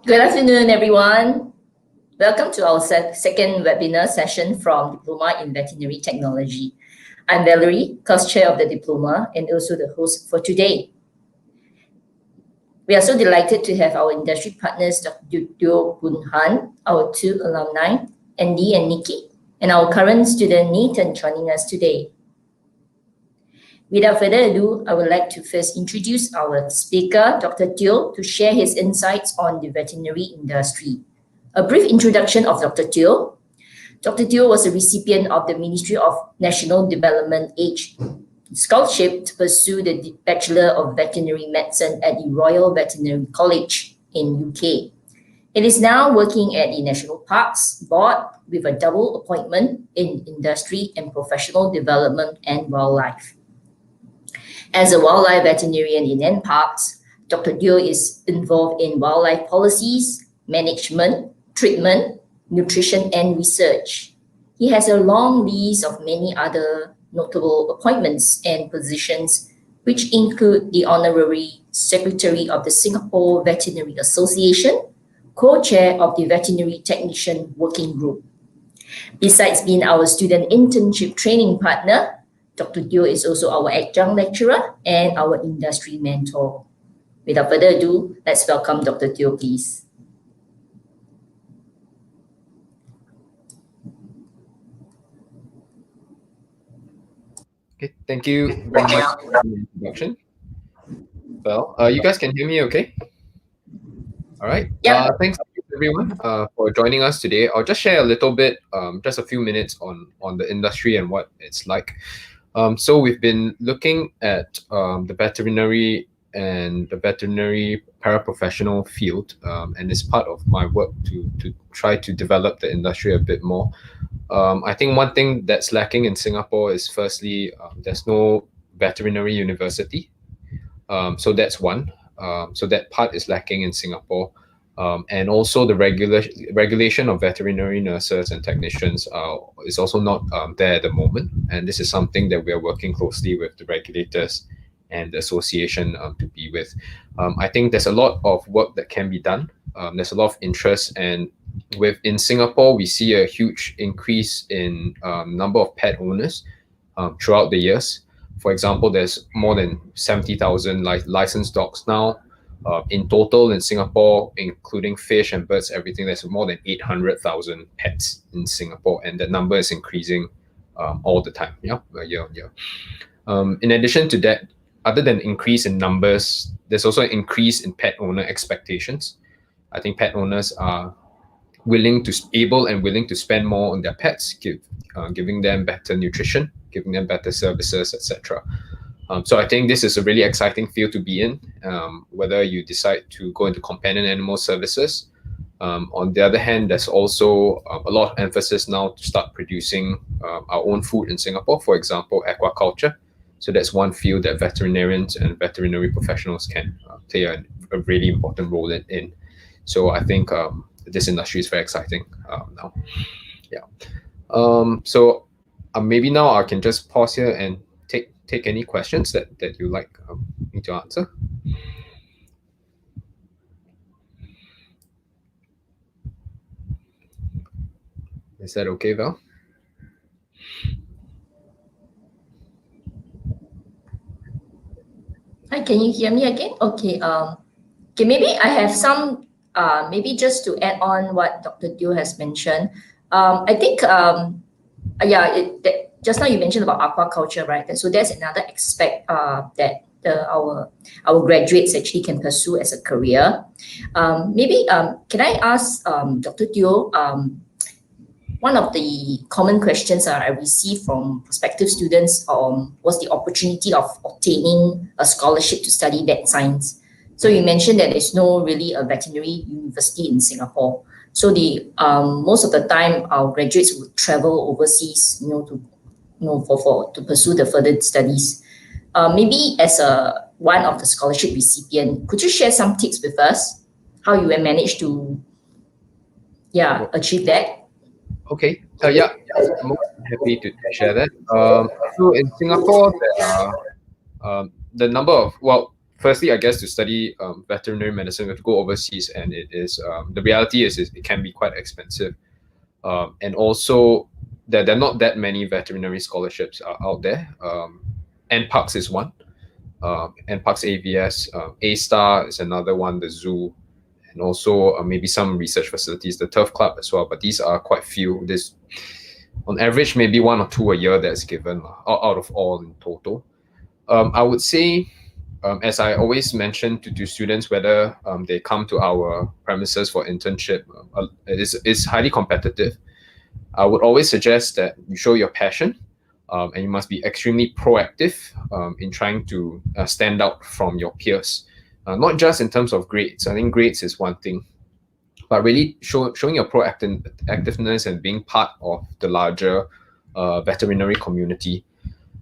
Good afternoon, everyone. Welcome to our second webinar session from Diploma in Veterinary Technology. I'm Valerie, class chair of the Diploma and also the host for today. We are so delighted to have our industry partners, Dr. Teo Boon Han, our two alumni, Andy and Nikki, and our current student, Nathan, joining us today. Without further ado, I would like to first introduce our speaker, Dr. Teo, to share his insights on the veterinary industry. A brief introduction of Dr. Teo. Dr. Teo was a recipient of the Ministry of National Development Age Scholarship to pursue the Bachelor of Veterinary Medicine at the Royal Veterinary College in UK. It is now working at the National Parks Board with a double appointment in industry and professional development and wildlife. As a wildlife veterinarian in NParks, Dr. Teo is involved in wildlife policies, management, treatment, nutrition, and research. He has a long list of many other notable appointments and positions, which include the Honorary Secretary of the Singapore Veterinary Association, co-chair of the Veterinary Technician Working Group. Besides being our student internship training partner, Dr. Teo is also our adjunct lecturer and our industry mentor. Without further ado, let's welcome Dr. Teo, please. Okay, thank you very much for the introduction. Well, you guys can hear me okay? All right. Yeah. Thanks everyone for joining us today. I'll just share a little bit, just a few minutes on the industry and what it's like. So we've been looking at the veterinary and the veterinary paraprofessional field, and it's part of my work to try to develop the industry a bit more. I think one thing that's lacking in Singapore is firstly, there's no veterinary university. So that's one. So that part is lacking in Singapore. And also the regulation of veterinary nurses and technicians is also not there at the moment. And this is something that we are working closely with the regulators and the association to be with. I think there's a lot of work that can be done. There's a lot of interest, and in Singapore, we see a huge increase in number of pet owners throughout the years. For example, there's more than 70,000 licensed dogs now. In total in Singapore, including fish and birds, everything, there's more than 800,000 pets in Singapore, and that number is increasing all the time, year on year. In addition to that, other than increase in numbers, there's also an increase in pet owner expectations. I think pet owners are able and willing to spend more on their pets, giving them better nutrition, giving them better services, etc. So I think this is a really exciting field to be in, whether you decide to go into companion animal services. On the other hand, there's also a lot of emphasis now to start producing our own food in Singapore, for example, aquaculture. So that's one field that veterinarians and veterinary professionals can play a really important role in. So I think this industry is very exciting now. Yeah. So maybe now I can just pause here and take any questions that you like me to answer. Is that okay, Val? Hi, can you hear me again? Okay. Okay, maybe I have some, maybe just to add on what Dr. Teo has mentioned. I think, just now you mentioned about aquaculture, right? And so there's another aspect that our graduates actually can pursue as a career. Maybe can I ask Dr. Teo, one of the common questions I received from prospective students was the opportunity of obtaining a scholarship to study vet science. So you mentioned that there's no really a veterinary university in Singapore. So most of the time our graduates would travel overseas, to pursue the further studies. Maybe as one of the scholarship recipient, could you share some tips with us how you managed to achieve that? Okay. Yeah, I'm happy to share that. So in Singapore, there are the number of, well, firstly, I guess to study veterinary medicine, we have to go overseas, and it is the reality is it can be quite expensive, and also there are not that many veterinary scholarships out there. NPARKS is one, NPARKS AVS, A-Star is another one, the zoo, and also maybe some research facilities, the Turf Club as well. But these are quite few. There's on average maybe one or two a year that's given out of all in total. I would say, as I always mention to students, whether they come to our premises for internship, it's highly competitive. I would always suggest that you show your passion, and you must be extremely proactive in trying to stand out from your peers, not just in terms of grades. I think grades is one thing, but really showing your proactiveness and being part of the larger veterinary community.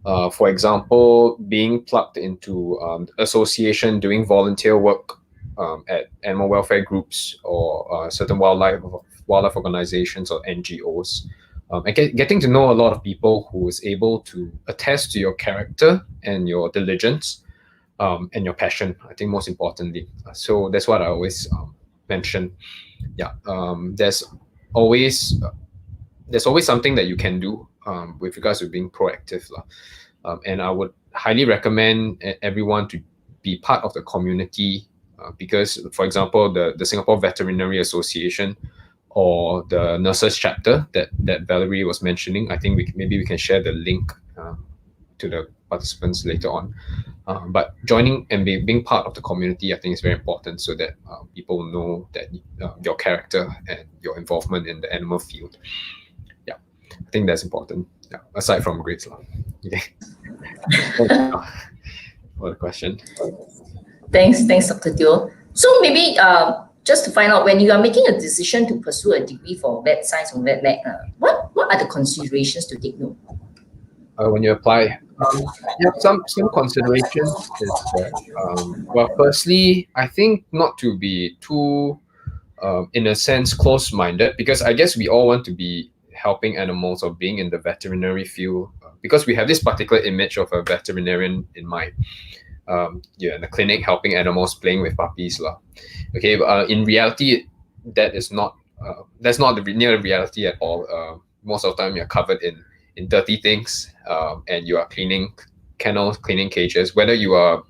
For example, being plugged into association, doing volunteer work at animal welfare groups or certain wildlife organizations or NGOs, and getting to know a lot of people who is able to attest to your character and your diligence and your passion. I think most importantly, so that's what I always mention. Yeah, there's always something that you can do with regards to being proactive. And I would highly recommend everyone to be part of the community because, for example, the Singapore Veterinary Association or the nurses chapter that Valerie was mentioning, I think maybe we can share the link to the participants later on. But joining and being part of the community, I think is very important so that people know that your character and your involvement in the animal field. Yeah, I think that's important. Yeah, aside from grades. Okay. For the question. Thanks, Dr. Teo. So maybe just to find out, when you are making a decision to pursue a degree for vet science or vet med, what are the considerations to take note? When you apply, some considerations is that, well, firstly, I think not to be too, in a sense, close-minded, because I guess we all want to be helping animals or being in the veterinary field because we have this particular image of a veterinarian in mind. In the clinic helping animals, playing with puppies. Okay, but in reality, that's not near reality at all. Most of the time, you're covered in dirty things, and you are cleaning kennels, cleaning cages. Whether you are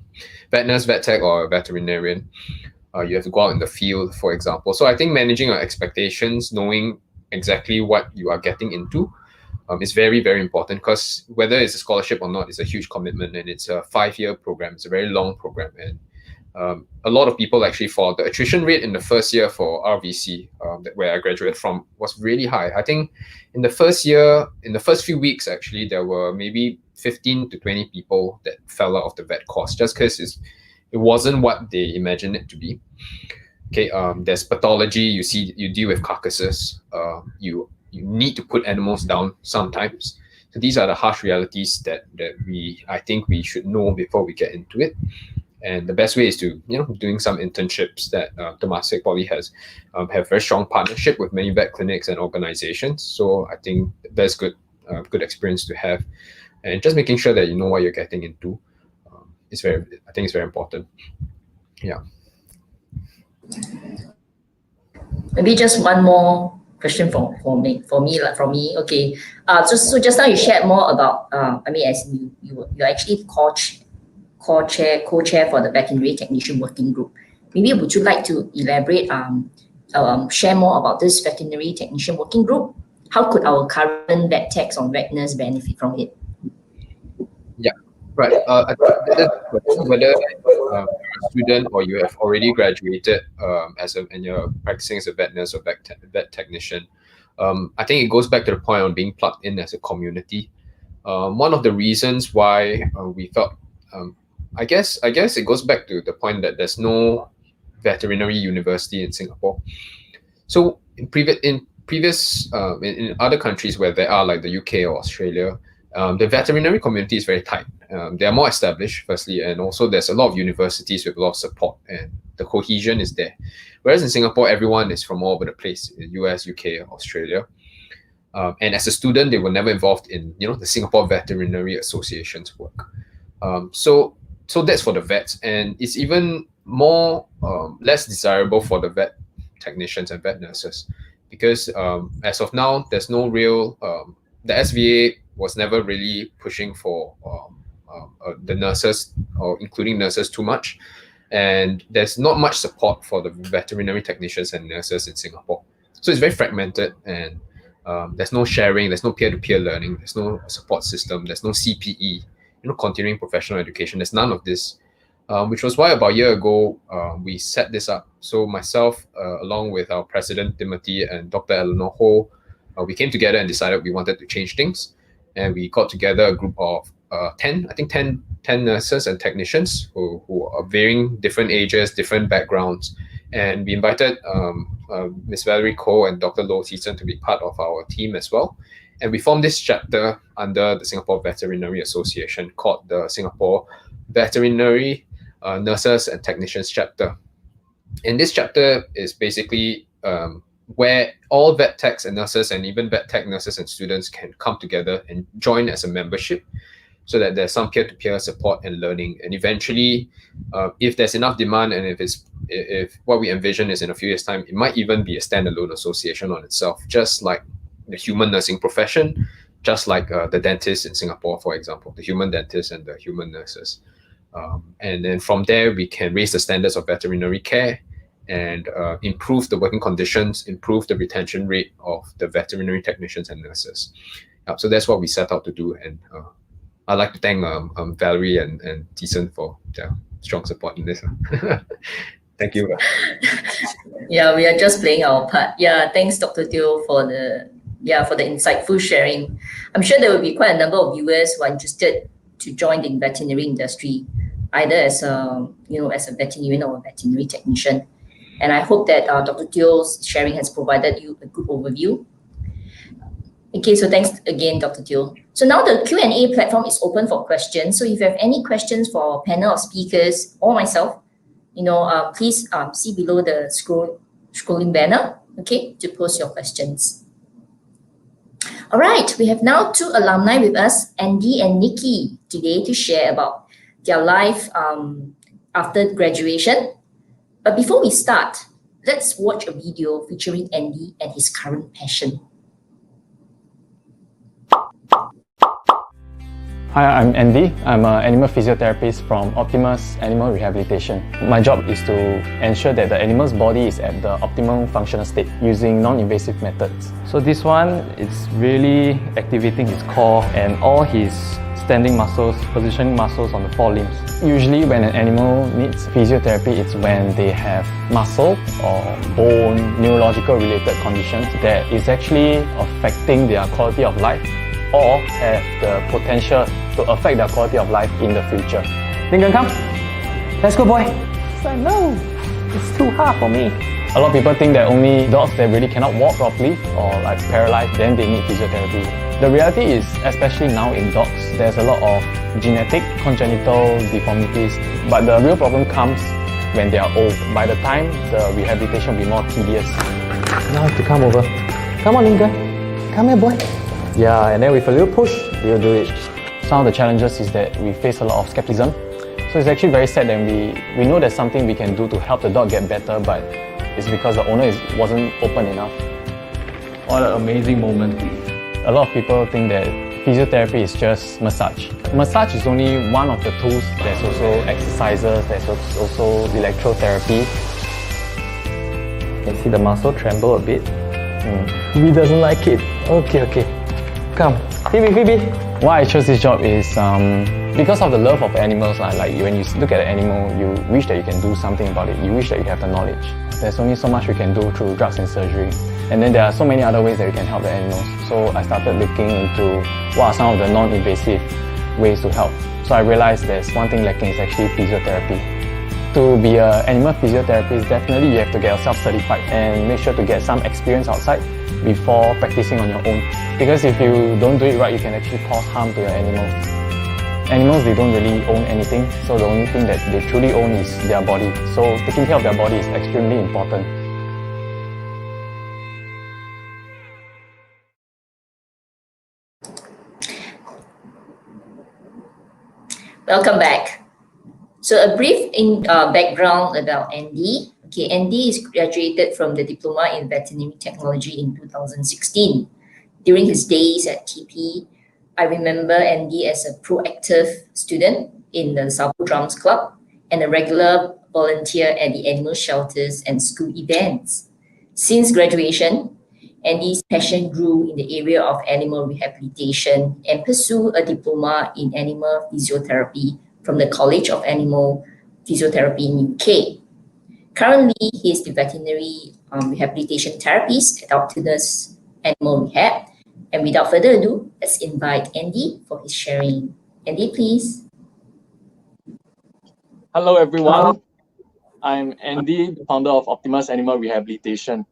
vet nurse, vet tech, or a veterinarian, you have to go out in the field, for example. So I think managing your expectations, knowing exactly what you are getting into, is very, very important, because whether it's a scholarship or not, it's a huge commitment, and it's a 5-year program. It's a very long program, and a lot of people actually fall. The attrition rate in the first year for RVC, where I graduated from, was really high. I think in the first year, in the first few weeks, actually, there were maybe 15 to 20 people that fell out of the vet course just because it wasn't what they imagined it to be. Okay, there's pathology. You deal with carcasses. You need to put animals down sometimes. So these are the harsh realities that I think we should know before we get into it. And the best way is to doing some internships that Temasek Poly has have very strong partnership with many vet clinics and organizations. So I think that's good experience to have, and just making sure that you know what you're getting into I think it's very important. Yeah. Maybe just one more question from me. Okay. So just now you shared more about as you're actually co-chair for the veterinary technician working group. Maybe would you like to elaborate, share more about this veterinary technician working group? How could our current vet techs or vet nurse benefit from it? Yeah, right. I think whether you're a student or you have already graduated and you're practicing as a vet nurse or vet technician, I think it goes back to the point of being plugged in as a community. One of the reasons why we felt, I guess it goes back to the point that there's no veterinary university in Singapore. So in other countries where there are, like the UK or Australia, the veterinary community is very tight. They are more established, firstly, and also there's a lot of universities with a lot of support, and the cohesion is there. Whereas in Singapore, everyone is from all over the place, in US, UK, Australia. And as a student, they were never involved in the Singapore Veterinary Association's work. So So that's for the vets, and it's even more less desirable for the vet technicians and vet nurses, because as of now, there's no real the SVA was never really pushing for the nurses, or including nurses, too much, and there's not much support for the veterinary technicians and nurses in Singapore. So it's very fragmented, and there's no sharing, there's no peer-to-peer learning, there's no support system, there's no CPE, continuing professional education. There's none of this, which was why about a year ago we set this up. So myself, along with our president Timothy and Dr. Eleanor Ho, we came together and decided we wanted to change things, and we got together a group of 10 nurses and technicians who are varying different ages, different backgrounds, and we invited Ms. Valerie Koh and Dr. Loh Thiessen to be part of our team as well. And we formed this chapter under the Singapore Veterinary Association called the Singapore Veterinary Nurses and Technicians Chapter. And this chapter is basically where all vet techs and nurses, and even vet tech nurses and students, can come together and join as a membership, so that there's some peer-to-peer support and learning. And eventually, if there's enough demand, and if what we envision is in a few years' time, it might even be a standalone association on itself, just like the human nursing profession, just like the dentists in Singapore, for example, the human dentists and the human nurses. And then from there, we can raise the standards of veterinary care and improve the working conditions, improve the retention rate of the veterinary technicians and nurses. So that's what we set out to do. And I'd like to thank Valerie and Thiessen for their strong support in this. Thank you. Yeah, we are just playing our part. Yeah, thanks, Dr. Teo, for the insightful sharing. I'm sure there will be quite a number of viewers who are interested to join the veterinary industry, either as a veterinarian or a veterinary technician. And I hope that Dr. Teo's sharing has provided you a good overview. Okay, so thanks again, Dr. Teo. So now the Q&A platform is open for questions. So if you have any questions for our panel of speakers or myself, please see below the scrolling banner, okay, to post your questions. All right, we have now two alumni with us, Andy and Nikki, today to share about their life after graduation. But before we start, let's watch a video featuring Andy and his current passion. Hi, I'm Andy. I'm an animal physiotherapist from Optimus Animal Rehabilitation. My job is to ensure that the animal's body is at the optimum functional state using non-invasive methods. So this one is really activating his core and all his standing muscles, positioning muscles on the forelimbs. Usually when an animal needs physiotherapy, it's when they have muscle or bone, neurological related conditions that is actually affecting their quality of life or have the potential to affect their quality of life in the future. Lincoln, come. Let's go, boy. It's like, no, it's too hard for me. A lot of people think that only dogs that really cannot walk properly or like paralyzed, then they need physiotherapy. The reality is, especially now in dogs, there's a lot of genetic, congenital deformities, but the real problem comes when they are old. By the time, the rehabilitation will be more tedious. Now to come over. Come on, Lincoln. Come here, boy. Yeah, and then with a little push, we'll do it. Some of the challenges is that we face a lot of skepticism. So it's actually very sad that we know there's something we can do to help the dog get better, but it's because the owner wasn't open enough. What an amazing moment. A lot of people think that physiotherapy is just massage. Massage is only one of the tools. There's also exercises, there's also electrotherapy. You can see the muscle tremble a bit. Phoebe doesn't like it. Okay. Come, Phoebe. Why I chose this job is because of the love of animals. Like when you look at an animal, you wish that you can do something about it. You wish that you have the knowledge. There's only so much we can do through drugs and surgery. And then there are so many other ways that we can help the animals. So I started looking into what are some of the non-invasive ways to help. So I realized there's one thing lacking is actually physiotherapy. To be an animal physiotherapist, definitely you have to get yourself certified and make sure to get some experience outside before practicing on your own. Because if you don't do it right, you can actually cause harm to your animals. Animals, they don't really own anything, so the only thing that they truly own is their body. So taking care of their body is extremely important. Welcome back. So a brief background about Andy. Okay, Andy is graduated from the Diploma in Veterinary Technology in 2016. During his days at TP, I remember Andy as a proactive student in the Sapo Drums Club and a regular volunteer at the animal shelters and school events. Since graduation, Andy's passion grew in the area of animal rehabilitation and pursued a diploma in animal physiotherapy from the College of Animal Physiotherapy in UK. Currently, he is the veterinary rehabilitation therapist at Optimus Animal Rehab. And without further ado, let's invite Andy for his sharing. Andy, please. Hello, everyone. I'm Andy, the founder of Optimus Animal Rehabilitation.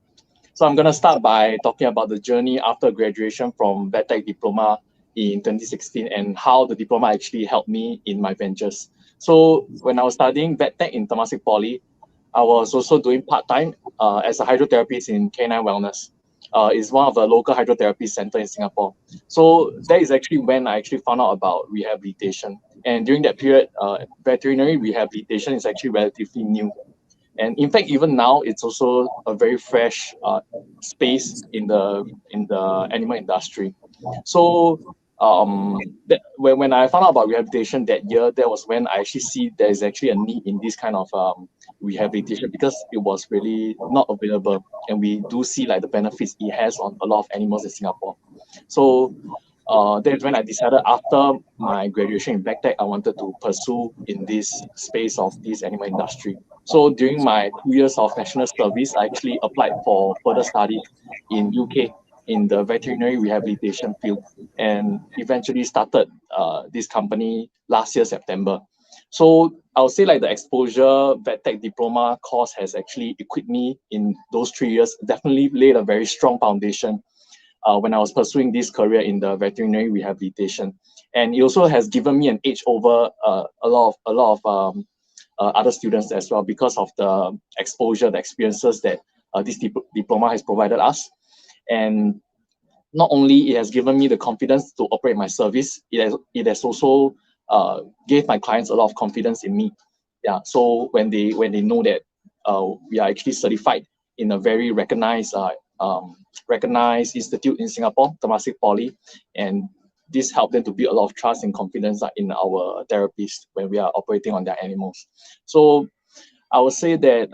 So I'm going to start by talking about the journey after graduation from VetTech Diploma in 2016 and how the diploma actually helped me in my ventures. So when I was studying VetTech in Temasek Poly, I was also doing part-time as a hydrotherapist in Canine Wellness. It's one of the local hydrotherapy centers in Singapore. So that is actually when I actually found out about rehabilitation. And during that period, veterinary rehabilitation is actually relatively new. And in fact, even now, it's also a very fresh space in the animal industry. So when I found out about rehabilitation that year, that was when I actually see there is actually a need in this kind of rehabilitation because it was really not available, and we do see like the benefits it has on a lot of animals in Singapore. So that's when I decided after my graduation in VetTech, I wanted to pursue in this space of this animal industry. So during my 2 years of national service, I actually applied for further studies in UK in the veterinary rehabilitation field and eventually started this company last year, September. So I would say like the exposure VetTech diploma course has actually equipped me in those 3 years, definitely laid a very strong foundation when I was pursuing this career in the veterinary rehabilitation. And it also has given me an edge over a lot of other students as well because of the exposure, the experiences that this diploma has provided us. And not only it has given me the confidence to operate my service, it has also gave my clients a lot of confidence in me. Yeah. So when they know that we are actually certified in a very recognized institute in Singapore, Temasek Poly, and this helped them to build a lot of trust and confidence in our therapists when we are operating on their animals. So I would say that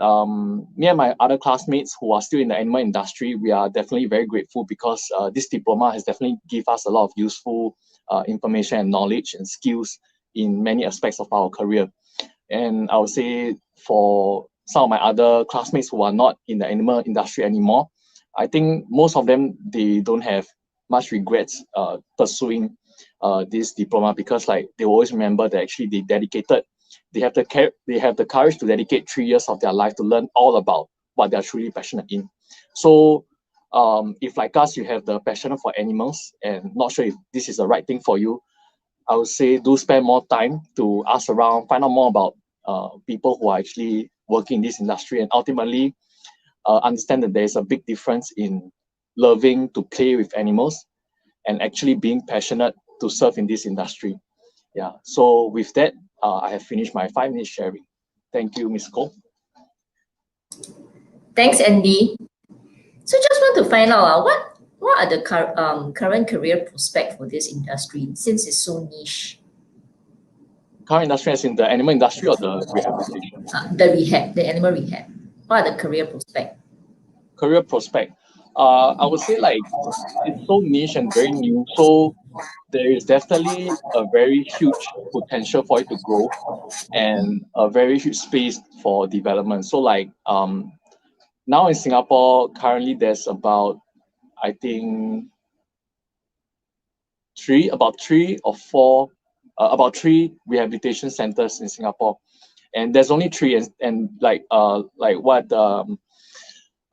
me and my other classmates who are still in the animal industry, we are definitely very grateful because this diploma has definitely given us a lot of useful information and knowledge and skills in many aspects of our career. And I would say for some of my other classmates who are not in the animal industry anymore, I think most of them, they don't have much regrets pursuing this diploma because like they always remember that actually they have the courage to dedicate 3 years of their life to learn all about what they're truly passionate in. So if like us, you have the passion for animals and not sure if this is the right thing for you, I would say do spend more time to ask around, find out more about people who are actually working in this industry, and ultimately understand that there's a big difference in loving to play with animals and actually being passionate to serve in this industry. Yeah. So with that, I have finished my 5 minute sharing. Thank you, Ms. Cole. Thanks, Andy. So just want to find out what are the current career prospects for this industry since it's so niche? Current industry as in the animal industry or the rehabilitation? The animal rehab. What are the career prospects? Career prospect. I would say like it's so niche and very new. So there is definitely a very huge potential for it to grow and a very huge space for development. So like now in Singapore, currently there's about, I think, about three rehabilitation centers in Singapore, and there's only three. And like what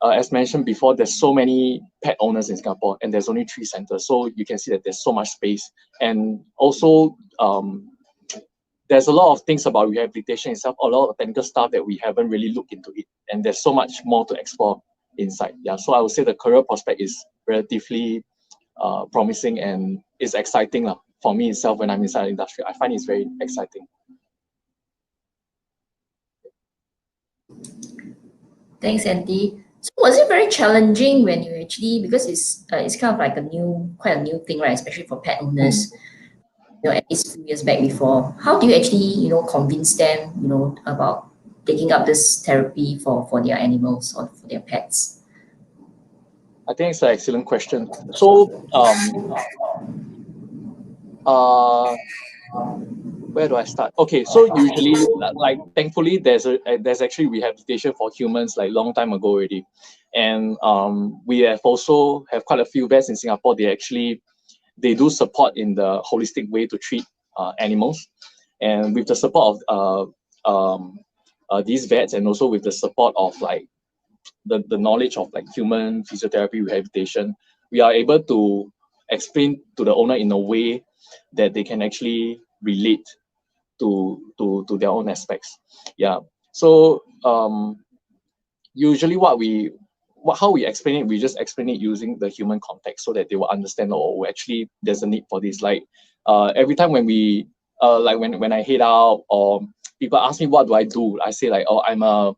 as mentioned before, there's so many pet owners in Singapore, and there's only 3 centers. So you can see that there's so much space, and also there's a lot of things about rehabilitation itself, a lot of technical stuff that we haven't really looked into it, and there's so much more to explore inside. Yeah, so I would say the career prospect is relatively promising and it's exciting for me itself when I'm inside the industry. I find it's very exciting. Thanks, Andy. So was it very challenging when you actually, because it's kind of like quite a new thing, right? Especially for pet owners, at least a few years back before. How do you actually, convince them, about taking up this therapy for their animals or for their pets? I think it's an excellent question. So, where do I start? Okay, so usually, like thankfully, there's actually rehabilitation for humans like long time ago already, and we have also have quite a few vets in Singapore. They do support in the holistic way to treat animals, and with the support of these vets, and also with the support of like the knowledge of like human physiotherapy rehabilitation, we are able to explain to the owner in a way that they can actually relate to their own aspects. Yeah. So usually how we explain it, we just explain it using the human context so that they will understand, oh, actually there's a need for this. Like every time when we like when I head out or people ask me what do I do, I say like, oh, I'm a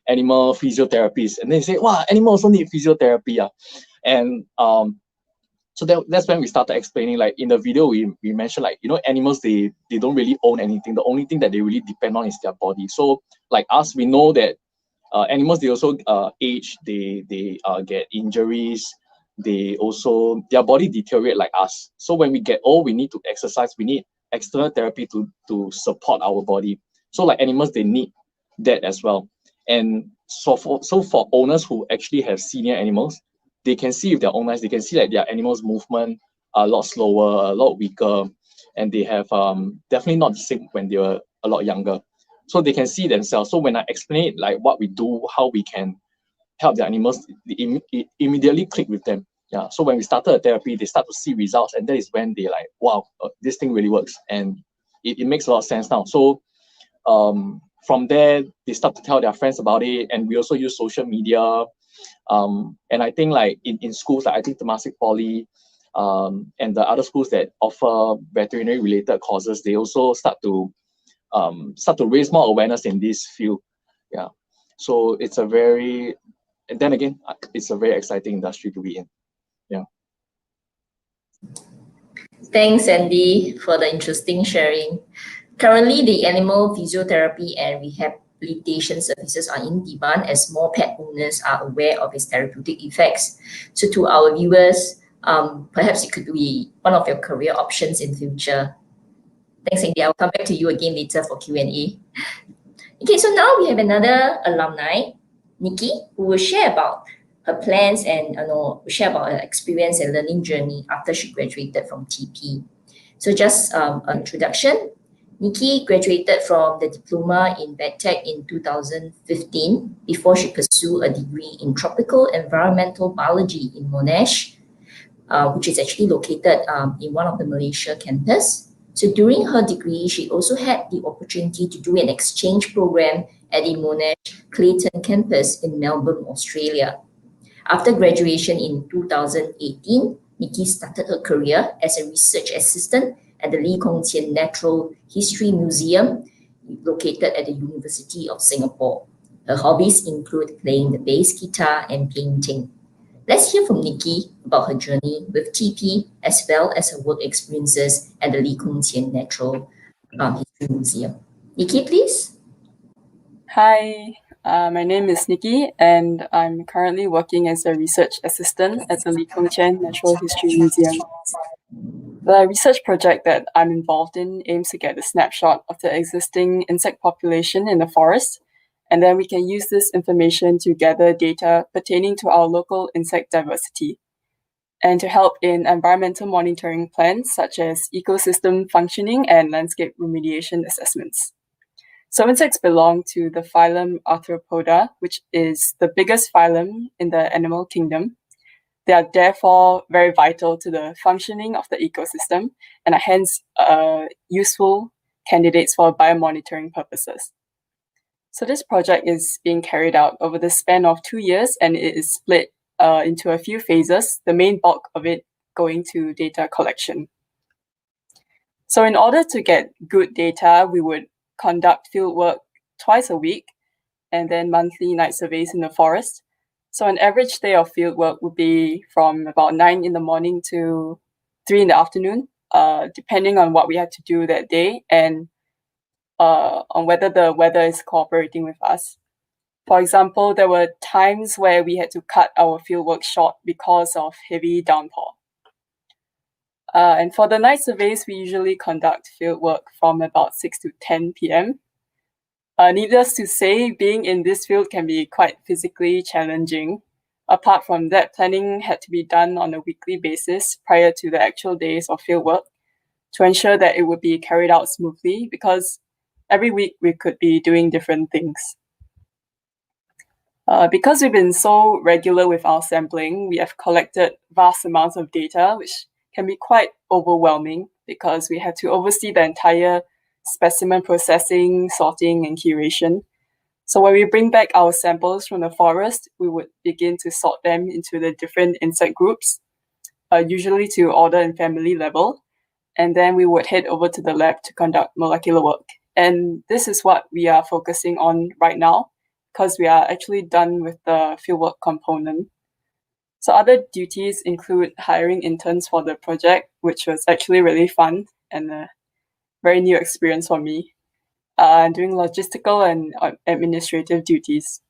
animal physiotherapist, and they say, wow, animals also need physiotherapy. And so that's when we started explaining, like in the video we mentioned, like, animals, they don't really own anything. The only thing that they really depend on is their body. So like us, we know that animals, they also age, they get injuries, their body deteriorate like us. So when we get old, we need to exercise, we need external therapy to support our body. So like animals, they need that as well. And so for owners who actually have senior animals, they can see with their own eyes, they can see that their animals' movement are a lot slower, a lot weaker, and they have definitely not the same when they were a lot younger. So they can see themselves. So when I explain it, like what we do, how we can help the animals, it immediately click with them. Yeah. So when we started a therapy, they start to see results, and that is when they like, wow, this thing really works, and it makes a lot of sense now. So from there, they start to tell their friends about it, and we also use social media. And I think like in schools, like I think Temasek Poly, and the other schools that offer veterinary related courses, they also start to raise more awareness in this field. Yeah. So and then again, it's a very exciting industry to be in. Yeah. Thanks, Andy, for the interesting sharing. Currently, the animal physiotherapy and rehabilitation services are in demand as more pet owners are aware of its therapeutic effects. So to our viewers, perhaps it could be one of your career options in future. Thanks, Andy. I'll come back to you again later for Q&A. Okay, so now we have another alumni, Nikki, who will share about her plans and share about her experience and learning journey after she graduated from TP. So just an introduction. Nikki graduated from the Diploma in VetTech in 2015 before she pursued a degree in Tropical Environmental Biology in Monash, which is actually located in one of the Malaysia campus. So during her degree, she also had the opportunity to do an exchange program at the Monash Clayton campus in Melbourne, Australia. After graduation in 2018, Nikki started her career as a research assistant at the Lee Kong Chian Natural History Museum, located at the University of Singapore. Her hobbies include playing the bass guitar and painting. Let's hear from Nikki about her journey with TP as well as her work experiences at the Lee Kong Chian Natural History Museum. Nikki, please. Hi, my name is Nikki, and I'm currently working as a research assistant at the Lee Kong Chian Natural History Museum. The research project that I'm involved in aims to get a snapshot of the existing insect population in the forest, and then we can use this information to gather data pertaining to our local insect diversity, and to help in environmental monitoring plans such as ecosystem functioning and landscape remediation assessments. So insects belong to the phylum Arthropoda, which is the biggest phylum in the animal kingdom. They are therefore very vital to the functioning of the ecosystem and are hence useful candidates for biomonitoring purposes. So this project is being carried out over the span of 2 years, and it is split into a few phases, the main bulk of it going to data collection. So in order to get good data, we would conduct fieldwork twice a week, and then monthly night surveys in the forest. So an average day of field work would be from about 9 in the morning to 3 in the afternoon, depending on what we had to do that day and on whether the weather is cooperating with us. For example, there were times where we had to cut our fieldwork short because of heavy downpour. And for the night surveys, we usually conduct fieldwork from about 6 to 10 p.m. Needless to say, being in this field can be quite physically challenging. Apart from that, planning had to be done on a weekly basis prior to the actual days of fieldwork to ensure that it would be carried out smoothly, because every week we could be doing different things. Because we've been so regular with our sampling, we have collected vast amounts of data, which can be quite overwhelming because we had to oversee the entire specimen processing, sorting, and curation. So when we bring back our samples from the forest, we would begin to sort them into the different insect groups, usually to order and family level. And then we would head over to the lab to conduct molecular work. And this is what we are focusing on right now, because we are actually done with the fieldwork component. So other duties include hiring interns for the project, which was actually really fun and a very new experience for me, doing logistical and administrative duties.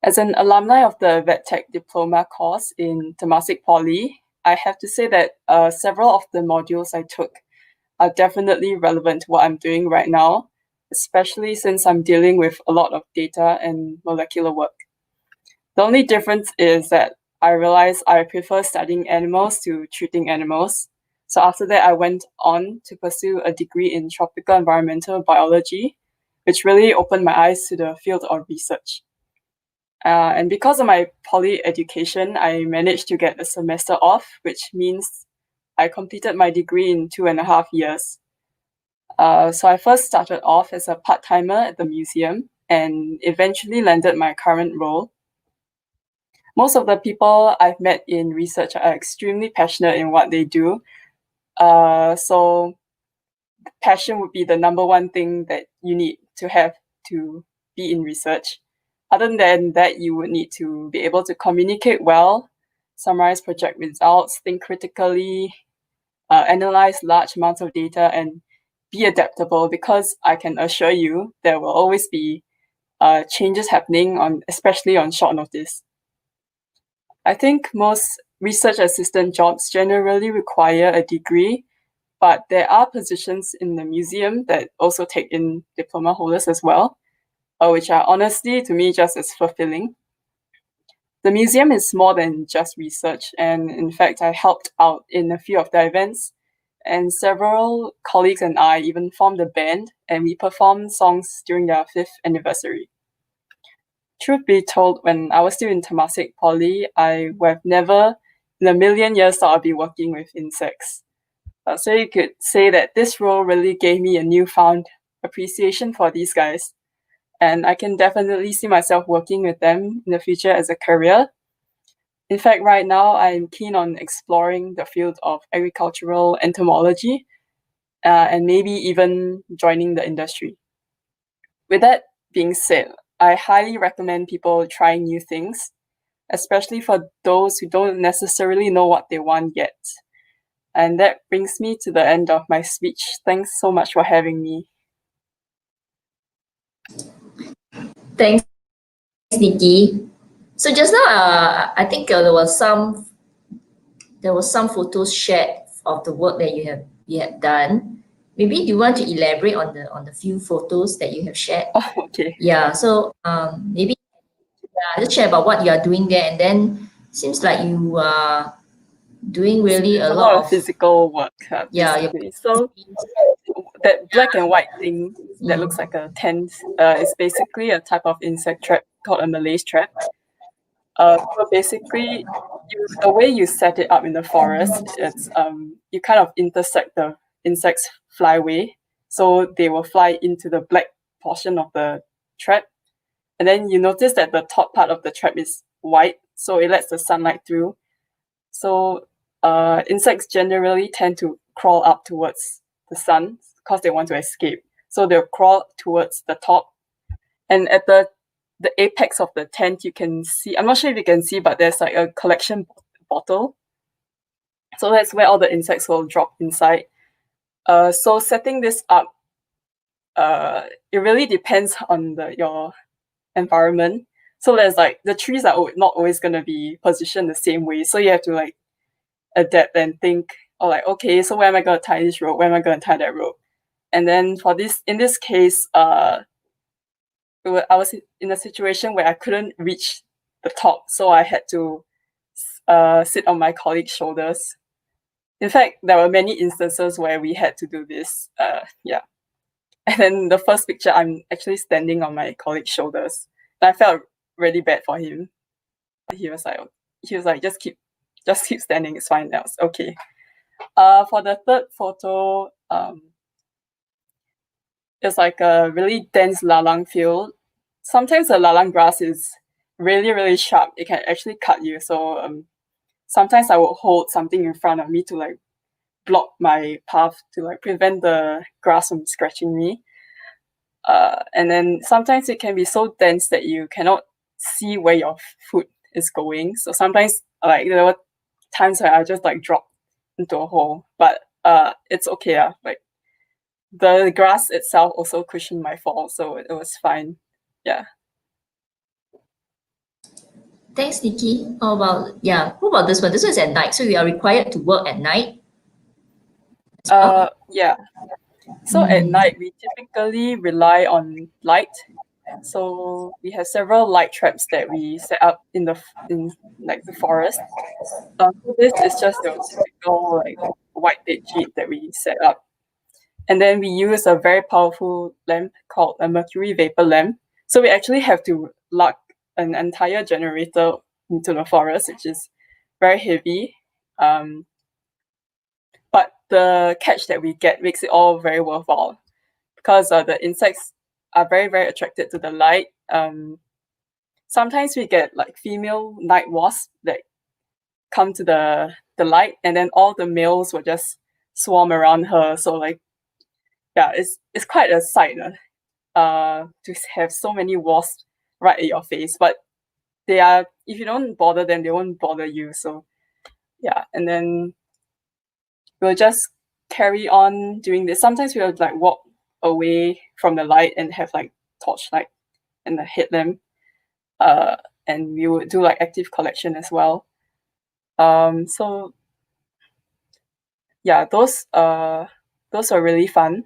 As an alumni of the VetTech Diploma course in Temasek Poly, I have to say that several of the modules I took are definitely relevant to what I'm doing right now, especially since I'm dealing with a lot of data and molecular work. The only difference is that I realized I prefer studying animals to treating animals. So after that, I went on to pursue a degree in tropical environmental biology, which really opened my eyes to the field of research. And because of my poly education, I managed to get a semester off, which means I completed my degree in 2.5 years. So I first started off as a part-timer at the museum and eventually landed my current role. Most of the people I've met in research are extremely passionate in what they do. So passion would be the number one thing that you need to have to be in research. Other than that, you would need to be able to communicate well, summarize project results, think critically, analyze large amounts of data, and be adaptable, because I can assure you there will always be changes happening, especially on short notice. I think most research assistant jobs generally require a degree, but there are positions in the museum that also take in diploma holders as well, which are honestly, to me, just as fulfilling. The museum is more than just research, and in fact, I helped out in a few of the events, and several colleagues and I even formed a band, and we performed songs during their 5th anniversary. Truth be told, when I was still in Temasek Poly, I would have never in a million years thought I'd be working with insects. So you could say that this role really gave me a newfound appreciation for these guys. And I can definitely see myself working with them in the future as a career. In fact, right now, I'm keen on exploring the field of agricultural entomology and maybe even joining the industry. With that being said, I highly recommend people trying new things, especially for those who don't necessarily know what they want yet. And that brings me to the end of my speech. Thanks so much for having me. Thanks, Nikki. So just now, I think there was some photos shared of the work that you have done. Maybe you want to elaborate on the few photos that you have shared. Oh, okay. Yeah. So maybe just share about what you are doing there, and then seems like you are doing really a lot of physical work. Yeah. So that black and white thing that looks like a tent is basically a type of insect trap called a Malays trap. So basically, the way you set it up in the forest, it's you kind of intersect the insect's flyway, so they will fly into the black portion of the trap, and then you notice that the top part of the trap is white, so it lets the sunlight through. So insects generally tend to crawl up towards the sun because they want to escape. So they'll crawl towards the top, And at the apex of the tent, you can see, I'm not sure if you can see, but there's like a collection bottle. So that's where all the insects will drop inside. So setting this up, it really depends on your environment. So there's like, the trees are not always going to be positioned the same way. So you have to like adapt and think, or like, okay, so where am I going to tie this rope? Where am I going to tie that rope? And then in this case, I was in a situation where I couldn't reach the top. So I had to sit on my colleague's shoulders. In fact, there were many instances where we had to do this. Yeah. And then the first picture, I'm actually standing on my colleague's shoulders. And I felt really bad for him. He was like, just keep standing. It's fine. That was okay. For the third photo, it's like a really dense lalang field. Sometimes the lalang grass is really, really sharp. It can actually cut you. So sometimes I would hold something in front of me to like block my path to like prevent the grass from scratching me. And then sometimes it can be so dense that you cannot see where your foot is going. So sometimes like there were times where I just like drop into a hole, but it's okay. Like the grass itself also cushioned my fall, so it was fine. Yeah. Thanks, Nikki. What about this one? This one's at night, so you are required to work at night. Yeah. So at night we typically rely on light. So we have several light traps that we set up in like the forest. So this is just the typical like white bed sheet that we set up. And then we use a very powerful lamp called a mercury vapor lamp. So we actually have to lug an entire generator into the forest, which is very heavy. But the catch that we get makes it all very worthwhile because the insects are very, very attracted to the light. Sometimes we get like female night wasps that come to the light, and then all the males will just swarm around her. So like, yeah, it's quite a sight to have so many wasps right at your face. But if you don't bother them, they won't bother you. So yeah, and then we'll just carry on doing this. Sometimes we'll like walk away from the light and have like torchlight and the headlamp. And we would do like active collection as well. So yeah, those are really fun.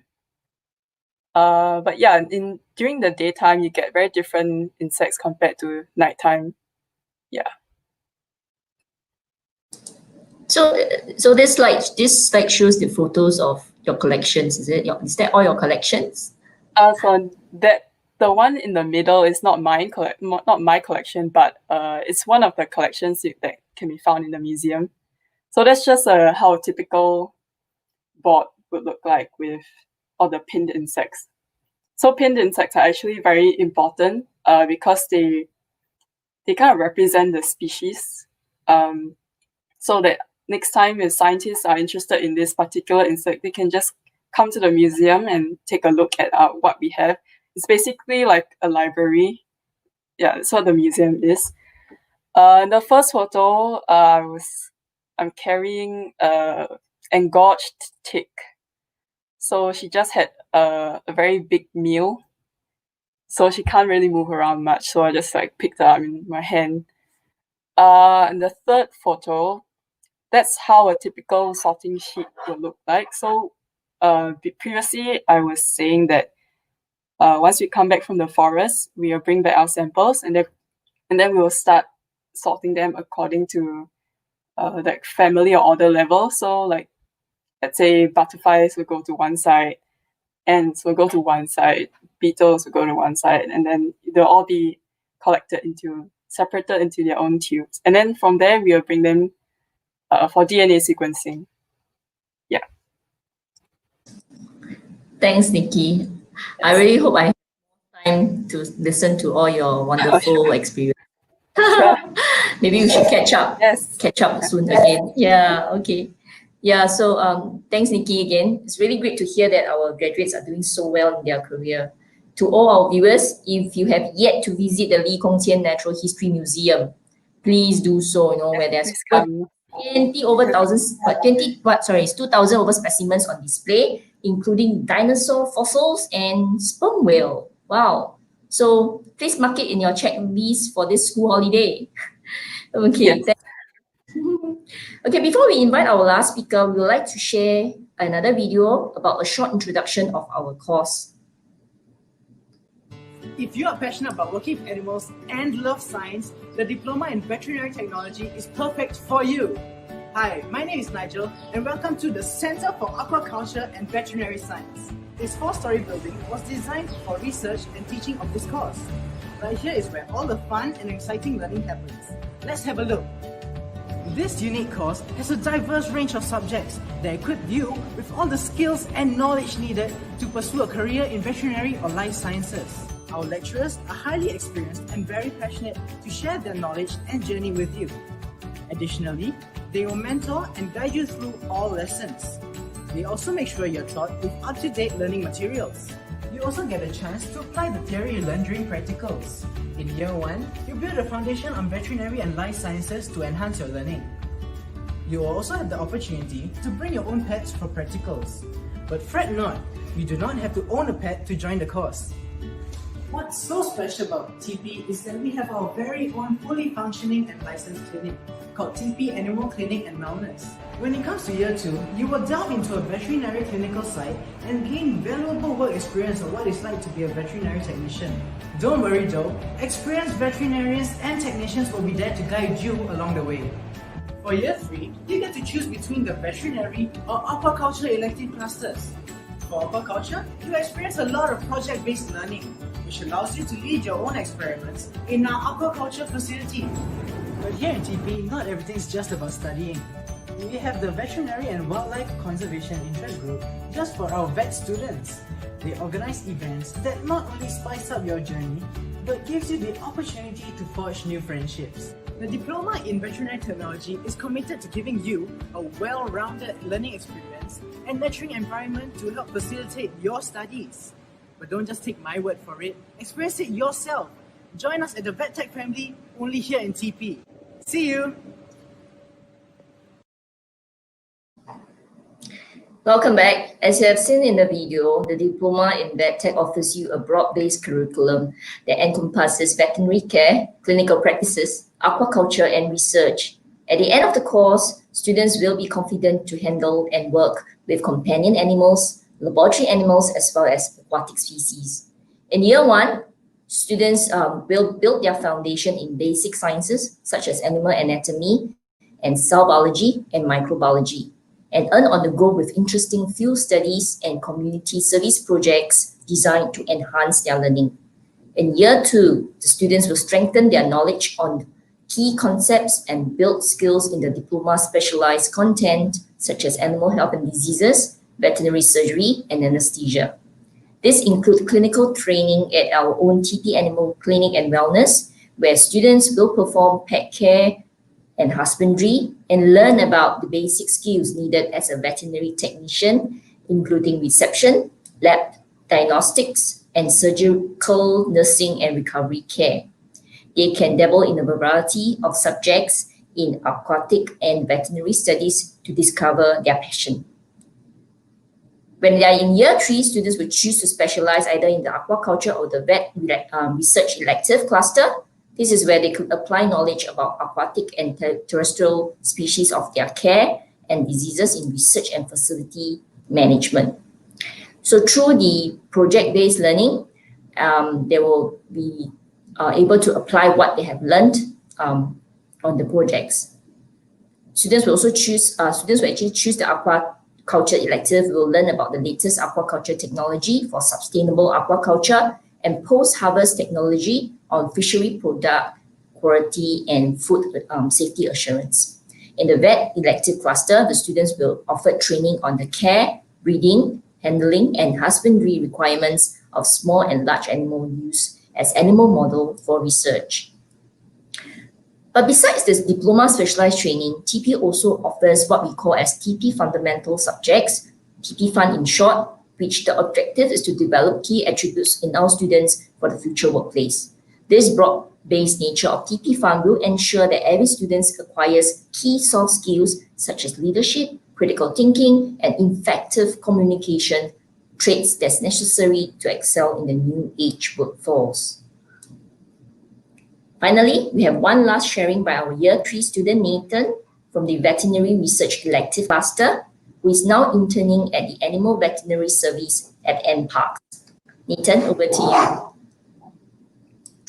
But yeah, during the daytime you get very different insects compared to nighttime. Yeah. So this slide shows the photos of your collections. Is that all your collections? So that the one in the middle is not my collection, but it's one of the collections that can be found in the museum. So that's just how a typical board would look like with all the pinned insects. So pinned insects are actually very important because they kind of represent the species. So that next time if scientists are interested in this particular insect, they can just come to the museum and take a look at what we have. It's basically like a library. Yeah, that's what the museum is. In the first photo, I'm carrying a engorged tick. So she just had a very big meal. So she can't really move around much. So I just like picked her up in my hand. And the third photo, that's how a typical sorting sheet would look like. So previously I was saying that once we come back from the forest, we will bring back our samples and then we will start sorting them according to like family or order level. So like, let's say butterflies will go to one side, ants will go to one side, beetles will go to one side, and then they'll all be separated into their own tubes. And then from there, we will bring them for DNA sequencing. Yeah. Thanks, Nikki. Yes. I really hope I have time to listen to all your wonderful experience. Sure. Maybe we should catch up. Yes. Catch up soon again. Yeah. Okay. Yeah. So thanks, Nikki, again. It's really great to hear that our graduates are doing so well in their career. to all our viewers, if you have yet to visit the Lee Kong Chian Natural History Museum, please do so, where there's Please come. 20 over thousands, 2,000 over specimens on display, including dinosaur fossils and sperm whale. Wow. So please mark it in your checklist for this school holiday. Okay. Yes. Okay, before we invite our last speaker, we would like to share another video about a short introduction of our course. If you are passionate about working with animals and love science, the Diploma in Veterinary Technology is perfect for you. Hi, my name is Nigel and welcome to the Center for Aquaculture and Veterinary Science. This 4-story building was designed for research and teaching of this course. Right here is where all the fun and exciting learning happens. Let's have a look. This unique course has a diverse range of subjects that equip you with all the skills and knowledge needed to pursue a career in veterinary or life sciences. Our lecturers are highly experienced and very passionate to share their knowledge and journey with you. Additionally, they will mentor and guide you through all lessons. They also make sure you're taught with up-to-date learning materials. You also get a chance to apply the theory you learned during practicals. In year 1, you build a foundation on veterinary and life sciences to enhance your learning. You will also have the opportunity to bring your own pets for practicals. But fret not, you do not have to own a pet to join the course. What's so special about TP is that we have our very own fully functioning and licensed clinic called TP Animal Clinic and Wellness. When it comes to year 2, you will delve into a veterinary clinical site and gain valuable work experience of what it's like to be a veterinary technician. Don't worry though, experienced veterinarians and technicians will be there to guide you along the way. For year 3, you get to choose between the veterinary or aquaculture elective clusters. For aquaculture, you experience a lot of project-based learning, which allows you to lead your own experiments in our aquaculture facility. But here in TP, not everything is just about studying. We have the Veterinary and Wildlife Conservation Interest Group just for our vet students. They organize events that not only spice up your journey, but gives you the opportunity to forge new friendships. The Diploma in Veterinary Technology is committed to giving you a well-rounded learning experience and nurturing environment to help facilitate your studies. But don't just take my word for it, experience it yourself. Join us at the VetTech family only here in TP. See you! Welcome back. As you have seen in the video, the Diploma in VetTech offers you a broad-based curriculum that encompasses veterinary care, clinical practices, aquaculture, and research. At the end of the course, students will be confident to handle and work with companion animals, laboratory animals, as well as aquatic species. In year 1, students will build their foundation in basic sciences such as animal anatomy and cell biology and microbiology, and earn on the go with interesting field studies and community service projects designed to enhance their learning. In year 2, the students will strengthen their knowledge on key concepts and build skills in the diploma specialized content such as animal health and diseases, veterinary surgery, and anesthesia. This includes clinical training at our own TP Animal Clinic and Wellness, where students will perform pet care and husbandry and learn about the basic skills needed as a veterinary technician, including reception, lab diagnostics, and surgical nursing and recovery care. They can dabble in a variety of subjects in aquatic and veterinary studies to discover their passion. When they are in year 3, students will choose to specialize either in the aquaculture or the vet research elective cluster. This is where they could apply knowledge about aquatic and terrestrial species of their care and diseases in research and facility management. So through the project-based learning, they will be able to apply what they have learned on the projects. Students will also choose, students will actually choose the aquaculture elective, will learn about the latest aquaculture technology for sustainable aquaculture and post-harvest technology on fishery product quality and food safety assurance. In the vet elective cluster, the students will offer training on the care, breeding, handling, and husbandry requirements of small and large animal use as animal model for research. But besides this diploma specialized training, TP also offers what we call as TP fundamental subjects, TP Fund in short, which the objective is to develop key attributes in our students for the future workplace. This broad-based nature of TP Fund will ensure that every student acquires key soft skills such as leadership, critical thinking, and effective communication, traits that's necessary to excel in the new age workforce. Finally, we have one last sharing by our Year 3 student Nathan from the Veterinary Research Elective Cluster, who is now interning at the Animal Veterinary Service at NParks. Nathan, over to you.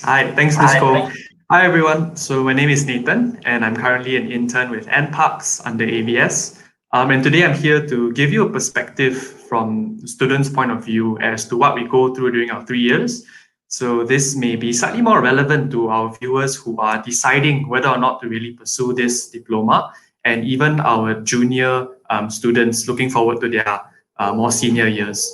Hi, thanks, Ms. Koh. Hi, everyone. So my name is Nathan, and I'm currently an intern with NParks under AVS. And today I'm here to give you a perspective from the students' point of view as to what we go through during our 3 years. So this may be slightly more relevant to our viewers who are deciding whether or not to really pursue this diploma, and even our junior students looking forward to their more senior years.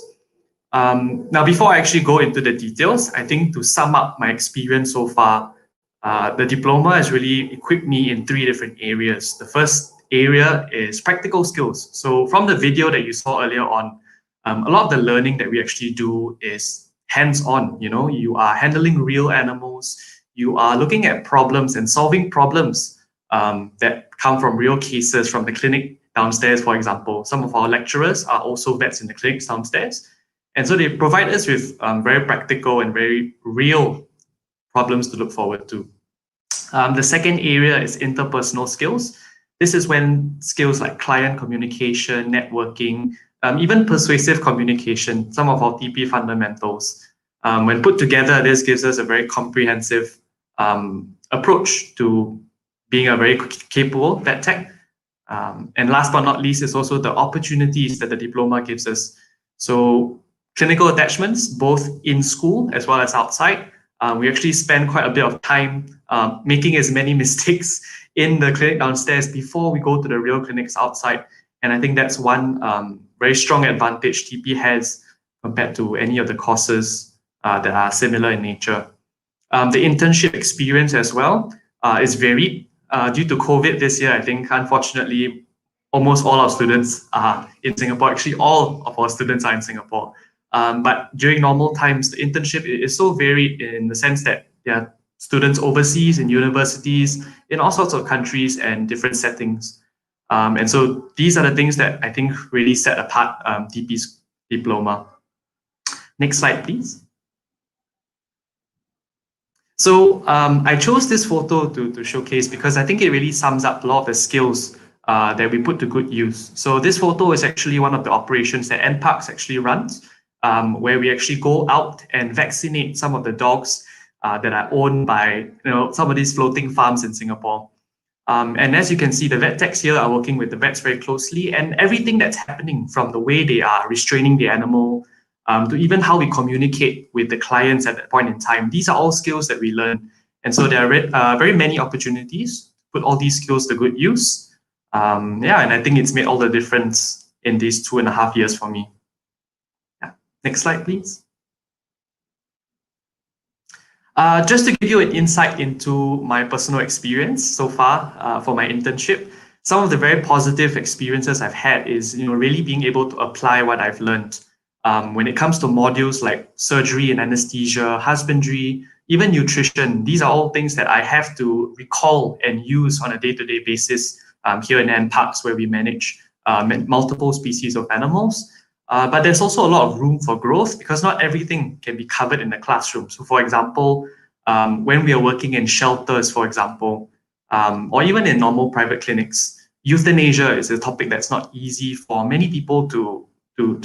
Now, before I actually go into the details, I think to sum up my experience so far, the diploma has really equipped me in 3 different areas. The first area is practical skills. So from the video that you saw earlier on, a lot of the learning that we actually do is hands-on. You are handling real animals, you are looking at problems and solving problems that come from real cases from the clinic downstairs, for example. Some of our lecturers are also vets in the clinics downstairs. And so they provide us with very practical and very real problems to look forward to. The second area is interpersonal skills. This is when skills like client communication, networking, even persuasive communication, some of our TP fundamentals. When put together, this gives us a very comprehensive approach to being a very capable vet tech. And last but not least is also the opportunities that the diploma gives us. So clinical attachments, both in school as well as outside. We actually spend quite a bit of time making as many mistakes in the clinic downstairs before we go to the real clinics outside. And I think that's one very strong advantage TP has compared to any of the courses that are similar in nature. The internship experience as well is varied. Due to COVID this year, I think unfortunately, almost all our students are in Singapore. Actually, all of our students are in Singapore. But during normal times, the internship is so varied in the sense that there are students overseas in universities, in all sorts of countries and different settings. And so these are the things that I think really set apart TP's diploma. Next slide, please. So I chose this photo to showcase because I think it really sums up a lot of the skills that we put to good use. So this photo is actually one of the operations that NParks actually runs, where we actually go out and vaccinate some of the dogs that are owned by some of these floating farms in Singapore. And as you can see, the vet techs here are working with the vets very closely, and everything that's happening from the way they are restraining the animal to even how we communicate with the clients at that point in time. These are all skills that we learn. And so there are very many opportunities to put all these skills to good use. And I think it's made all the difference in these 2.5 years for me. Yeah. Next slide, please. Just to give you an insight into my personal experience so far for my internship, some of the very positive experiences I've had is really being able to apply what I've learned. When it comes to modules like surgery and anesthesia, husbandry, even nutrition, these are all things that I have to recall and use on a day-to-day basis here in NParks, where we manage multiple species of animals. But there's also a lot of room for growth because not everything can be covered in the classroom. So for example, when we are working in shelters, for example, or even in normal private clinics, euthanasia is a topic that's not easy for many people to